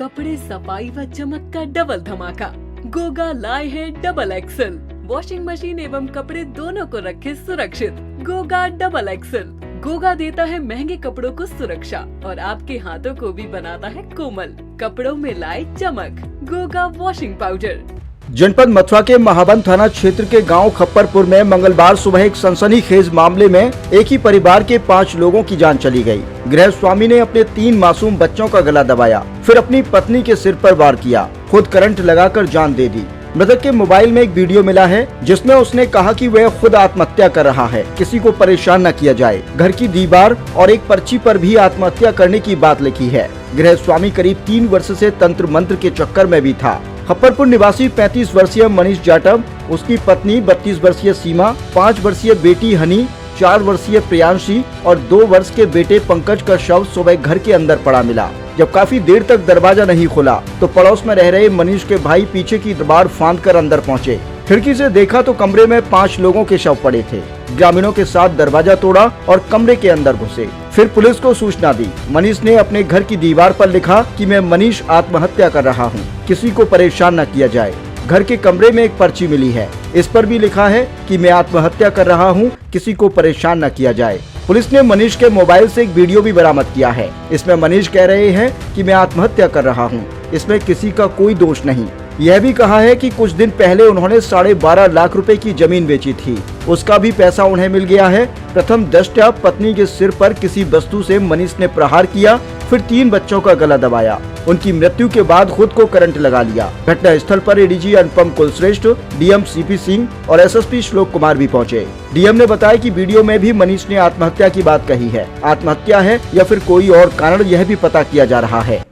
कपड़े, सफाई व चमक का डबल धमाका। गोगा लाए हैं डबल एक्सल। वॉशिंग मशीन एवं कपड़े दोनों को रखे सुरक्षित। Goga double axle. गोगा देता है महंगे कपड़ों को सुरक्षा और आपके हाथों को भी बनाता है कोमल। कपड़ों में लाए चमक। Goga washing powder. जनपद मथुरा के महावन थाना क्षेत्र के गांव खप्परपुर में मंगलवार सुबह एक सनसनीखेज मामले में एक ही परिवार के 5 लोगों की जान चली गई। गृह स्वामी ने अपने 3 मासूम बच्चों का गला दबाया, फिर अपनी पत्नी के सिर पर वार किया, खुद करंट लगाकर जान दे दी। मृतक के मोबाइल में एक वीडियो मिला है जिसमें उसने कहा कि वह खुद आत्महत्या कर रहा है, किसी को परेशान न किया जाए। घर की दीवार और एक पर्ची पर भी आत्महत्या करने की बात लिखी है। गृह स्वामी करीब 3 वर्ष से तंत्र मंत्र के चक्कर में भी था। खप्परपुर निवासी 35 वर्षीय मनीष जाटव, उसकी पत्नी 32 वर्षीय सीमा, 5 वर्षीय बेटी हनी, 4 वर्षीय प्रियांशी और 2 वर्ष के बेटे पंकज का शव सुबह घर के अंदर पड़ा मिला। जब काफी देर तक दरवाजा नहीं खुला तो पड़ोस में रह रहे मनीष के भाई पीछे की दीवार फांदकर अंदर पहुंचे। खिड़की से देखा तो कमरे में 5 लोगों के शव पड़े थे। ग्रामीणों के साथ दरवाजा तोड़ा और कमरे के अंदर घुसे, फिर पुलिस को सूचना दी। मनीष ने अपने घर की दीवार पर लिखा कि मैं मनीष आत्महत्या कर रहा हूं, किसी को परेशान न किया जाए। घर के कमरे में एक पर्ची मिली है, इस पर भी लिखा है कि मैं आत्महत्या कर रहा हूं, किसी को परेशान न किया जाए। पुलिस ने मनीष के मोबाइल से एक वीडियो भी बरामद किया है। इसमें मनीष कह रहे हैं कि मैं आत्महत्या कर रहा हूं, इसमें किसी का कोई दोष नहीं। यह भी कहा है कि कुछ दिन पहले उन्होंने 12.5 लाख रुपए की जमीन बेची थी, उसका भी पैसा उन्हें मिल गया है। प्रथम दृष्टया पत्नी के सिर पर किसी वस्तु से मनीष ने प्रहार किया, फिर 3 बच्चों का गला दबाया। उनकी मृत्यु के बाद खुद को करंट लगा लिया। घटना स्थल पर एडीजी अनुपम कुलश्रेष्ठ, डीएम सीपी सिंह और एसएसपी श्लोक कुमार भी पहुंचे। डीएम ने बताया कि वीडियो में भी मनीष ने आत्महत्या की बात कही है। आत्महत्या है या फिर कोई और कारण, यह भी पता किया जा रहा है।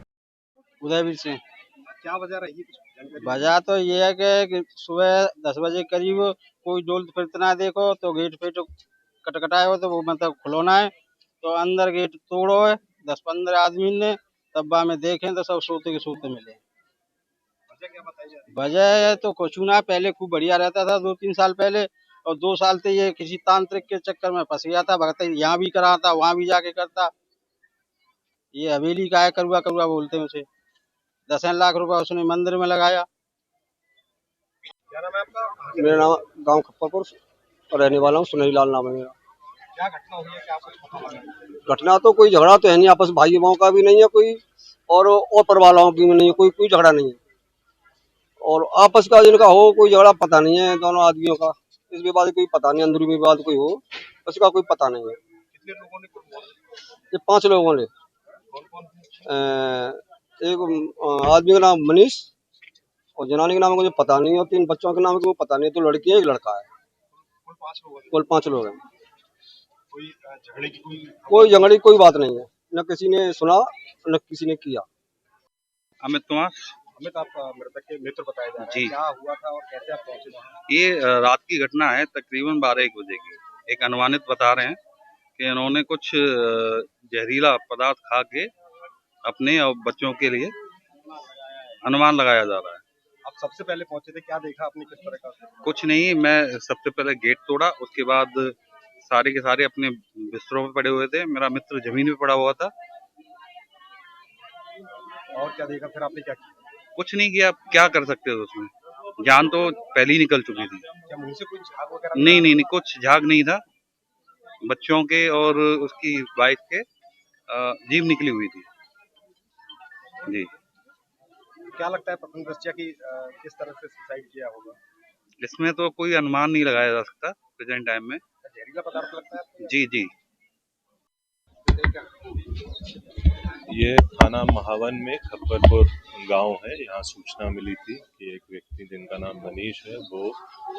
उदयवीर से क्या वजह रही? वजह तो ये है कि सुबह 10 बजे करीब कोई डोल फिरतना देखो तो गेट पे तो कटकटाए हो, तो वो मतलब खुलोना है तो अंदर गेट तोड़ो है। 10-15 आदमी ने तब में देखें तो सब सोते के सोते मिले। वजह क्या बताई जा रही वजह तो कुछ ना, पहले खूब बढ़िया रहता था 2-3 साल पहले, और 2 साल से ये किसी तांत्रिक के चक्कर में फंस गया था। भगत यहाँ भी कराता, वहाँ भी जाके करता। ये हवेली का है, करुआ करुआ बोलते हैं उसे। 10 लाख रुपया उसने मंदिर में लगाया। क्या नाम है आपका? मेरा नाम गांव खप्परपुर और रहने वाला हूँ। सुनहरी लाल नाम है मेरा। क्या घटना हुई है, क्या कुछ पता लगा? घटना तो कोई झगड़ा तो है नहीं, आपस भाई बहनों का भी नहीं है कोई, और परिवार वालों की भी नहीं है, कोई झगड़ा नहीं है। और आपस का जिनका हो कोई झगड़ा पता नहीं है दोनों आदमियों का। इस विवाद कोई पता नहीं, अंदरूनी विवाद कोई हो उसका कोई पता नहीं है। कितने लोगों ने कुछ बोला? ये 5 लोगों ने, कौन कौन? एक आदमी का नाम मनीष और जनानी का नाम मुझे पता नहीं है, और 3 बच्चों के नाम मुझे पता नहीं। 2 लड़की है, 1 लड़का है। कुल 5 लोग हैं। कुल 5 लोग हैं। कोई झगड़े की कोई झगड़े की कोई बात नहीं है, न किसी ने सुना न किसी ने किया। अमित कुमार। अमित, आपका मृतक के मित्र बताया जा रहा है, जी। क्या हुआ था और कैसे आप पहुंचे वहाँ? ये रात की घटना है, तकरीबन 12-1 बजे की। एक अनुमानित बता रहे हैं कि इन्होंने कुछ जहरीला पदार्थ खा के अपने और बच्चों के लिए, अनुमान लगाया जा रहा है। आप सबसे पहले पहुंचे थे, क्या देखा आपने, किस तरह का? कुछ नहीं, मैं सबसे पहले गेट तोड़ा, उसके बाद सारे के सारे अपने बिस्तरों पे पड़े हुए थे। मेरा मित्र जमीन पे पड़ा हुआ था। और क्या देखा फिर आपने, क्या किया? कुछ नहीं किया, क्या कर सकते थे उसमें, जान तो पहले ही निकल चुकी थी। क्या मुंह से कुछ झाग वगैरह? नहीं, कुछ झाग नहीं था। बच्चों के और उसकी वाइफ के जीभ निकली हुई थी जी। क्या लगता है प्रथम दृष्टया की किस तरह से सुसाइड किया होगा? इसमें तो कोई अनुमान नहीं लगाया जा सकता प्रेजेंट टाइम में। जहरीला पदार्थ लगता है आपको? जी। ये थाना महावन में खप्परपुर गांव है। यहाँ सूचना मिली थी कि एक व्यक्ति जिनका नाम मनीष है, वो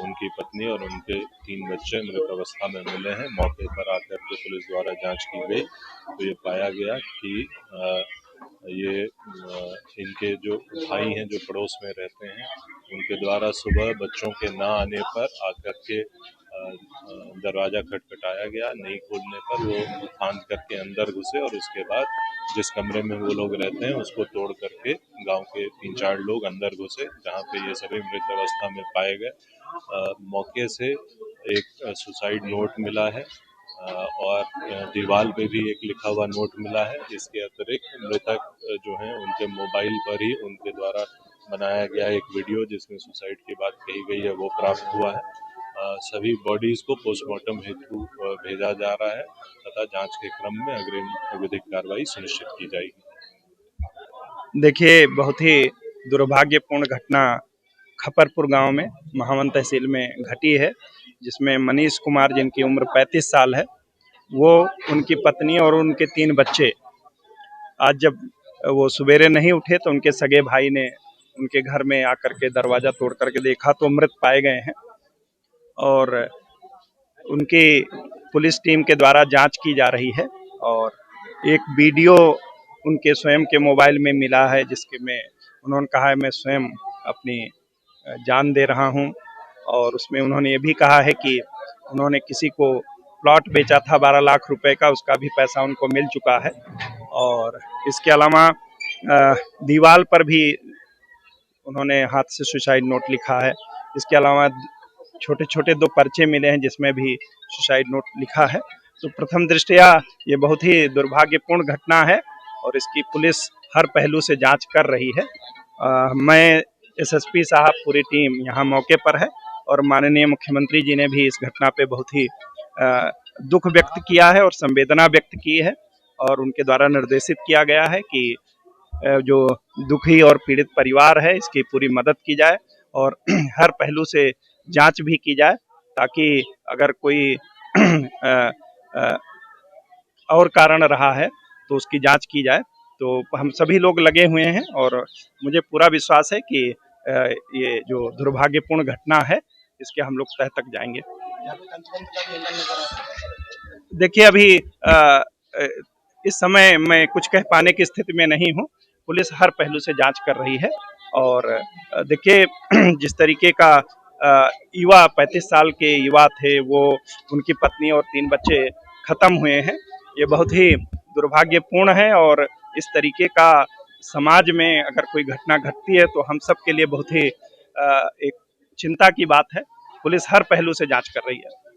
उनकी पत्नी और उनके 3 बच्चे मृत अवस्था में मिले हैं। मौके पर आकर के पुलिस द्वारा जांच की गई तो ये पाया गया कि ये इनके जो भाई हैं जो पड़ोस में रहते हैं, उनके द्वारा सुबह बच्चों के ना आने पर आकर के दरवाजा खटखटाया गया। नहीं खोलने पर वो फांद करके अंदर घुसे और उसके बाद जिस कमरे में वो लोग रहते हैं उसको तोड़ करके गांव के 3-4 लोग अंदर घुसे, जहां पे ये सभी मृत अवस्था में पाए गए। मौके से एक सुसाइड नोट मिला है और दीवार पे भी एक लिखा हुआ नोट मिला है। इसके अतिरिक्त मृतक जो हैं उनके मोबाइल पर ही उनके द्वारा बनाया गया एक वीडियो जिसमें सुसाइड की बात कही गई है वो प्राप्त हुआ है। सभी बॉडीज को पोस्टमार्टम हेतु भेजा जा रहा है तथा जांच के क्रम में अग्रिम विधिक कार्रवाई सुनिश्चित की जाएगी। देखिए, बहुत ही दुर्भाग्यपूर्ण घटना खपरपुर गांव में महावन तहसील में घटी है, जिसमें मनीष कुमार जिनकी उम्र 35 साल है, वो उनकी पत्नी और उनके 3 बच्चे आज जब वो सवेरे नहीं उठे तो उनके सगे भाई ने उनके घर में आकर के दरवाज़ा तोड़ करके देखा तो मृत पाए गए हैं और उनकी पुलिस टीम के द्वारा जांच की जा रही है और एक वीडियो उनके स्वयं के मोबाइल में मिला है जिसके में उन्होंने कहा है मैं स्वयं अपनी जान दे रहा हूं और उसमें उन्होंने ये भी कहा है कि उन्होंने किसी को प्लॉट बेचा था 12 लाख रुपए का, उसका भी पैसा उनको मिल चुका है। और इसके अलावा दीवार पर भी उन्होंने हाथ से सुसाइड नोट लिखा है। इसके अलावा छोटे छोटे 2 पर्चे मिले हैं जिसमें भी सुसाइड नोट लिखा है। तो प्रथम दृष्टया ये बहुत ही दुर्भाग्यपूर्ण घटना है और इसकी पुलिस हर पहलू से जांच कर रही है। मैं एसएसपी साहब पूरी टीम यहाँ मौके पर है और माननीय मुख्यमंत्री जी ने भी इस घटना पे बहुत ही दुख व्यक्त किया है और संवेदना व्यक्त की है और उनके द्वारा निर्देशित किया गया है कि जो दुखी और पीड़ित परिवार है इसकी पूरी मदद की जाए और हर पहलू से जांच भी की जाए ताकि अगर कोई और कारण रहा है तो उसकी जांच की जाए। तो हम सभी लोग लगे हुए हैं और मुझे पूरा विश्वास है कि ये जो दुर्भाग्यपूर्ण घटना है इसके हम लोग तह तक जाएंगे। देखिए, अभी इस समय मैं कुछ कह पाने की स्थिति में नहीं हूँ। पुलिस हर पहलू से जांच कर रही है और देखिए जिस तरीके का युवा 35 साल के युवा थे वो उनकी पत्नी और 3 बच्चे खत्म हुए हैं, ये बहुत ही दुर्भाग्यपूर्ण है और इस तरीके का समाज में अगर कोई घटना घटती है तो हम सब के लिए बहुत ही एक चिंता की बात है। पुलिस हर पहलू से जांच कर रही है।